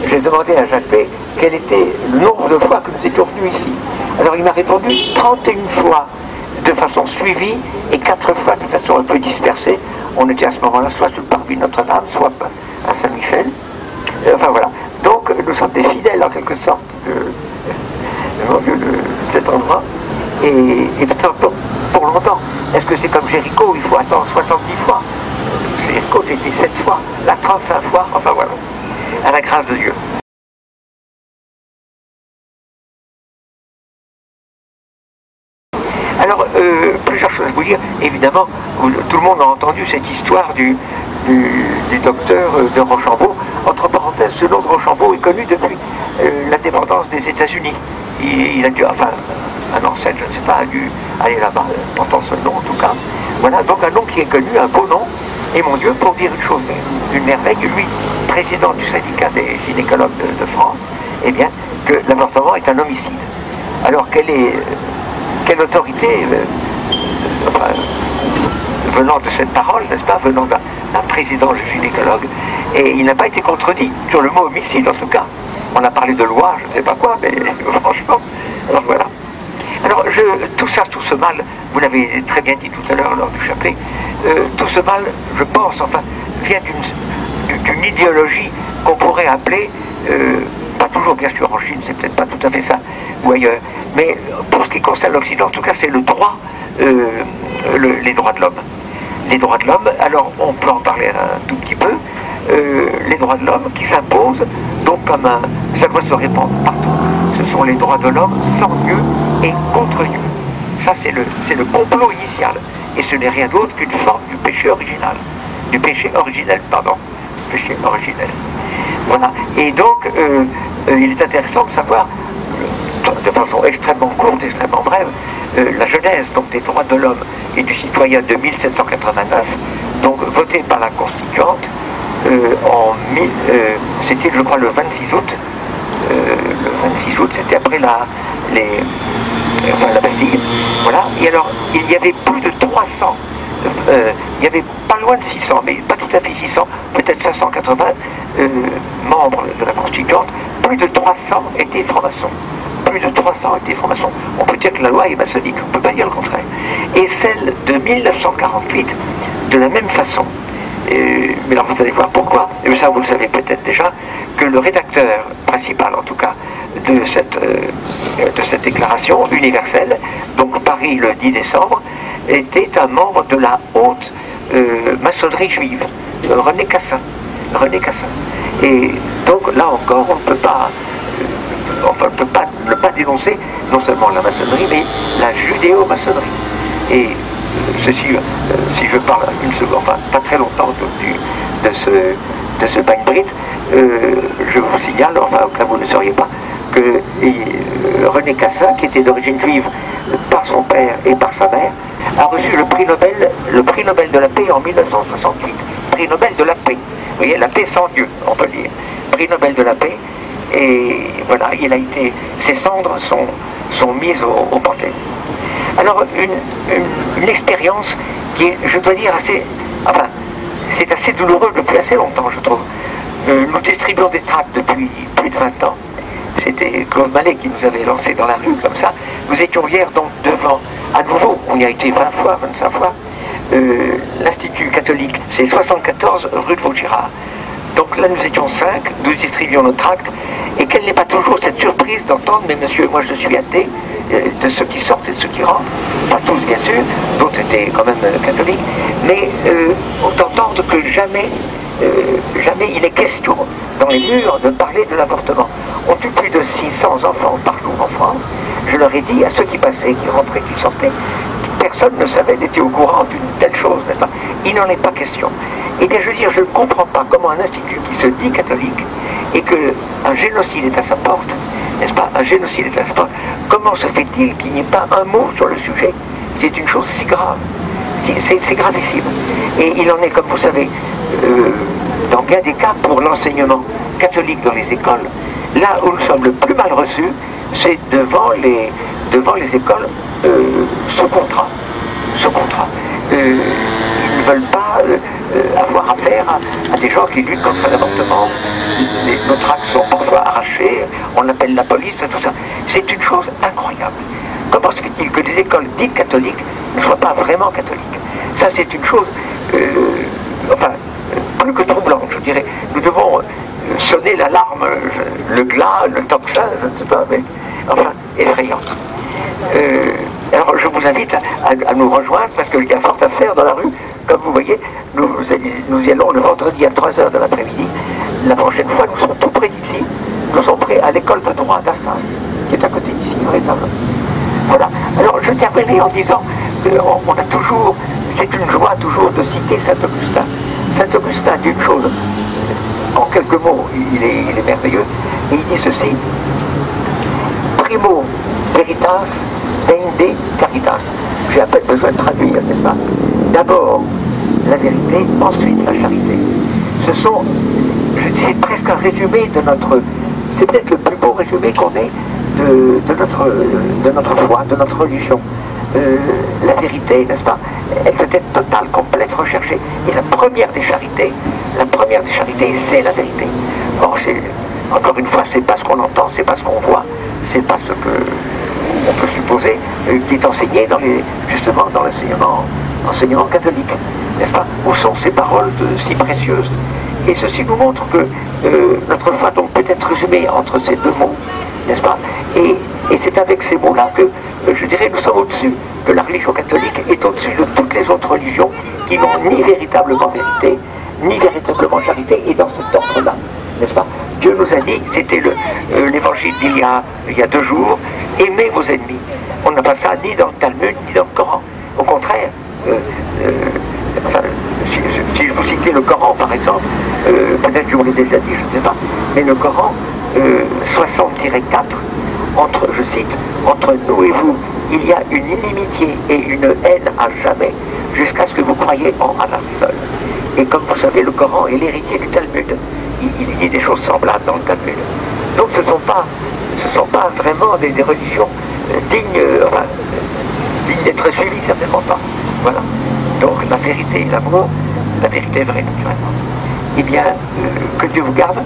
j'ai demandé à Jacques P. quel était le nombre de fois que nous étions venus ici. Alors il m'a répondu 31 fois de façon suivie et 4 fois de façon un peu dispersée. On était à ce moment-là soit sur le parvis Notre-Dame, soit à Saint-Michel. Enfin voilà. Donc nous sommes des fidèles en quelque sorte de cet endroit. Et pour longtemps, est-ce que c'est comme Jéricho, il faut attendre 70 fois? Jéricho c'était 7 fois, là 35 fois, enfin voilà, à la grâce de Dieu. Alors, plusieurs choses à vous dire. Évidemment, tout le monde a entendu cette histoire du docteur de Rochambeau. Entre parenthèses, ce nom de Rochambeau est connu depuis l'indépendance des États-Unis. Il a dû, enfin, un ancêtre, je ne sais pas, a dû aller là-bas, portant ce nom en tout cas. Voilà, donc un nom qui est connu, un beau nom. Et mon Dieu, pour dire une chose, une merveille, lui, président du syndicat des gynécologues de France, eh bien, que l'avortement est un homicide. Alors, quelle autorité, enfin, venant de cette parole, n'est-ce pas, venant d'un président gynécologue, et il n'a pas été contredit sur le mot homicide en tout cas. On a parlé de loi, je ne sais pas quoi, mais franchement, alors voilà. Alors tout ça, tout ce mal, vous l'avez très bien dit tout à l'heure lors du chapelet, tout ce mal, je pense, enfin, vient d'une idéologie qu'on pourrait appeler, pas toujours bien sûr en Chine, c'est peut-être pas tout à fait ça, ou ailleurs, mais pour ce qui concerne l'Occident, en tout cas c'est le droit, les droits de l'homme. Les droits de l'homme, alors on peut en parler un tout petit peu, les droits de l'homme qui s'imposent, donc comme ça doit se répandre partout. Ce sont les droits de l'homme sans Dieu et contre Dieu. Ça c'est le complot initial. Et ce n'est rien d'autre qu'une forme du péché original. Du péché originel, pardon. Péché originel. Voilà. Et donc, il est intéressant de savoir, de façon extrêmement courte, extrêmement brève, la genèse donc, des droits de l'homme et du citoyen de 1789, donc votée par la Constituante, c'était je crois le 26 août, le 26 août, c'était après la Bastille, voilà, et alors il y avait plus de 300, il y avait pas loin de 600, mais pas tout à fait 600, peut-être 580 membres de la Constituante, plus de 300 étaient francs-maçons. Plus de 300 étaient francs-maçons. On peut dire que la loi est maçonnique, on ne peut pas dire le contraire. Et celle de 1948, de la même façon. Mais alors vous allez voir pourquoi, et ça vous le savez peut-être déjà, que le rédacteur principal en tout cas de cette déclaration universelle, donc Paris le 10 décembre, était un membre de la haute maçonnerie juive, René Cassin. René Cassin. Et donc là encore, on ne peut pas, enfin, on ne peut pas ne pas dénoncer non seulement la maçonnerie, mais la judéo-maçonnerie. Et ceci, si je parle une seconde, enfin pas très longtemps de ce Bain-Brit, je vous signale, enfin au cas où vous ne sauriez pas, que René Cassin, qui était d'origine juive par son père et par sa mère, a reçu le prix Nobel de la paix en 1968. Prix Nobel de la paix. Vous voyez, la paix sans Dieu, on peut dire. Prix Nobel de la paix. Et voilà, ses cendres sont mises au Panthéon. Alors, une expérience qui est, je dois dire, c'est assez douloureux depuis assez longtemps, je trouve. Nous distribuons des tracts depuis plus de 20 ans. C'était Claude Mallet qui nous avait lancé dans la rue comme ça. Nous étions hier donc devant, à nouveau, on y a été 20 fois, 25 fois, l'Institut catholique, c'est 74 rue de Vaugirard. Donc là nous étions 5, nous distribuions nos tracts, et quelle n'est pas toujours cette surprise d'entendre, mais monsieur, moi je suis athée, de ceux qui sortent et de ceux qui rentrent, pas tous bien sûr, d'autres étaient quand même catholiques, mais d'entendre que jamais il est question dans les murs de parler de l'avortement. On tue plus de 600 enfants par jour en France. Je leur ai dit à ceux qui passaient, qui rentraient, qui sortaient, personne ne savait, n'était au courant d'une telle chose, n'est-ce pas? Il n'en est pas question. Eh bien, je veux dire, je ne comprends pas comment un institut qui se dit catholique et qu'un génocide est à sa porte, n'est-ce pas? Un génocide est à sa porte. Comment se fait-il qu'il n'y ait pas un mot sur le sujet? C'est une chose si grave. C'est gravissime. Et il en est, comme vous savez, dans bien des cas pour l'enseignement catholique dans les écoles. Là où nous sommes le plus mal reçus, c'est devant les écoles sous contrat. Sous contrat. Ils ne veulent pas avoir affaire à des gens qui luttent contre l'avortement. Nos tracts sont on appelle la police, tout ça. C'est une chose incroyable. Comment se fait-il que des écoles dites catholiques ne soient pas vraiment catholiques? Ça, c'est une chose, plus que troublante, je dirais. Nous devons sonner l'alarme, le glas, le tocsin, je ne sais pas, mais enfin, effrayante. Alors, je vous invite à nous rejoindre, parce qu'il y a fort à faire dans la rue. Comme vous voyez, nous y allons le vendredi à 3h de l'après-midi. La prochaine fois, nous sommes tout près d'ici. Nous sommes prêts à l'école de droit d'Assas, qui est à côté d'ici, véritablement. Voilà. Alors, je terminerai en disant qu'on a toujours, c'est une joie toujours de citer Saint-Augustin. Saint-Augustin dit une chose, en quelques mots, il est merveilleux, et il dit ceci: Primo veritas deinde caritas. J'ai à peine besoin de traduire, n'est-ce pas? D'abord la vérité, ensuite la charité. C'est presque un résumé de notre, c'est peut-être le plus beau résumé qu'on ait de notre foi, de notre religion. La vérité, n'est-ce pas? Elle peut être totale, complète, recherchée. Et la première des charités, c'est la vérité. Or, encore une fois, c'est pas ce qu'on entend, c'est pas ce qu'on voit, c'est pas ce que on peut supposer qui est enseigné justement dans l'enseignement catholique, n'est-ce pas? Où sont ces paroles si précieuses? Et ceci nous montre que notre foi donc peut être résumée entre ces deux mots, n'est-ce pas? Et c'est avec ces mots-là que, je dirais, nous sommes au-dessus, que la religion catholique est au-dessus de toutes les autres religions qui n'ont ni véritablement vérité, ni véritablement charité, et dans cet ordre-là, n'est-ce pas? Dieu nous a dit, c'était l'évangile d'il y a 2 jours, aimez vos ennemis. On n'a pas ça ni dans le Talmud, ni dans le Coran. Au contraire, si je vous citais le Coran, par exemple, peut-être que je vous l'ai déjà dit, je ne sais pas, mais le Coran, 60-4, je cite, entre nous et vous, il y a une inimitié et une haine à jamais, jusqu'à ce que vous croyiez en Allah seul. Et comme vous savez, le Coran est l'héritier du Talmud. Il dit des choses semblables dans le Talmud. Donc ce ne sont pas vraiment des religions dignes d'être suivies, certainement pas. Voilà. Donc la vérité et l'amour, la vérité vraie naturellement. Eh bien, que Dieu vous garde.